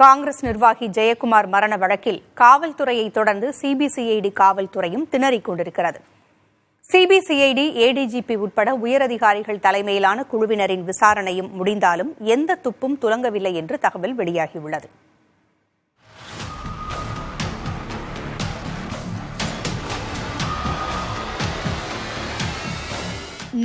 காங்கிரஸ் நிர்வாகி ஜெயக்குமார் மரண வழக்கில் காவல்துறையை தொடர்ந்து சிபிசிஐடி காவல்துறையும் திணறிக் கொண்டிருக்கிறது. சிபிசிஐடி, ஏடிஜிபி உட்பட உயரதிகாரிகள் தலைமையிலான குழுவினரின் விசாரணையும் முடிந்தாலும் எந்த துப்பும் துலங்கவில்லை என்று தகவல் வெளியாகியுள்ளது.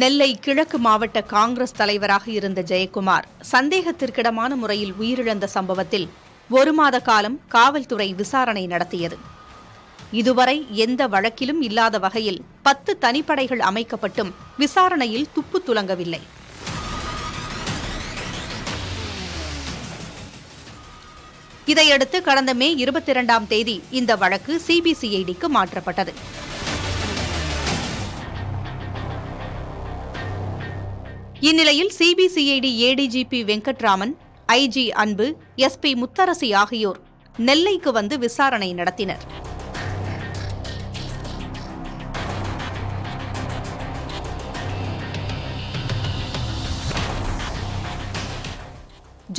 நெல்லை கிழக்கு மாவட்ட காங்கிரஸ் தலைவராக இருந்த ஜெயக்குமார் சந்தேகத்திற்கிடமான முறையில் உயிரிழந்த சம்பவத்தில் 1 மாத காலம் காவல்துறை விசாரணை நடத்தியது. இதுவரை எந்த வழக்கிலும் இல்லாத வகையில் 10 தனிப்படைகள் அமைக்கப்பட்டும் விசாரணையில் துப்பு துலங்கவில்லை. இதையடுத்து கடந்த மே 22ஆம் தேதி இந்த வழக்கு சிபிசிஐடிக்கு மாற்றப்பட்டது. இந்நிலையில் சிபிசிஐடி ஏடிஜிபி வெங்கட்ராமன், ஐஜி அன்பு, எஸ்பி முத்தரசி ஆகியோர் நெல்லைக்கு வந்து விசாரணை நடத்தினர்.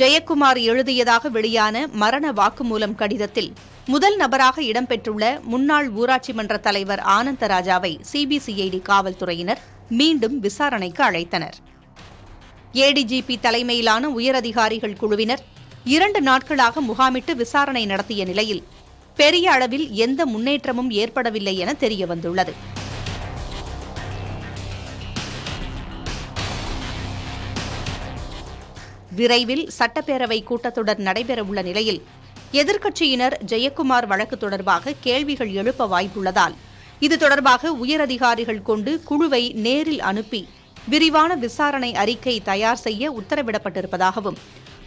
ஜெயக்குமார் எழுதியதாக வெளியான மரண வாக்குமூலம் கடிதத்தில் முதல் நபராக இடம்பெற்றுள்ள முன்னாள் ஊராட்சி மன்ற தலைவர் ஆனந்தராஜாவை சிபிசிஐடி காவல்துறையினர் மீண்டும் விசாரணைக்கு அழைத்தனர். ஏடிஜிபி தலைமையிலான உயரதிகாரிகள் குழுவினர் 2 நாட்களாக முகாமிட்டு விசாரணை நடத்திய நிலையில் பெரிய அளவில் எந்த முன்னேற்றமும் ஏற்படவில்லை என தெரியவந்துள்ளது. விரைவில் சட்டப்பேரவை கூட்டத்தொடர் நடைபெறவுள்ள நிலையில் எதிர்க்கட்சியினர் ஜெயக்குமார் வழக்கு தொடர்பாக கேள்விகள் எழுப்ப வாய்ப்புள்ளதால் இது தொடர்பாக உயரதிகாரிகள் கொண்டு குழுவை நேரில் அனுப்பி விரிவான விசாரணை அறிக்கை தயார் செய்ய உத்தரவிடப்பட்டிருப்பதாகவும்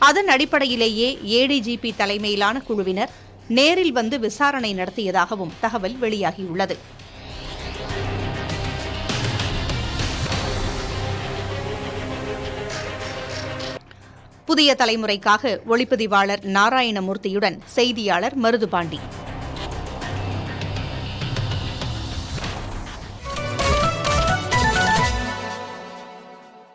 அதன் அடிப்படையிலேயே ஏடிஜிபி தலைமையிலான குழுவினர் நேரில் வந்து விசாரணை நடத்தியதாகவும் தகவல் வெளியாகியுள்ளது. புதிய தலைமுறைக்காக ஒளிப்பதிவாளர் நாராயணமூர்த்தியுடன் செய்தியாளர் மருதுபாண்டி.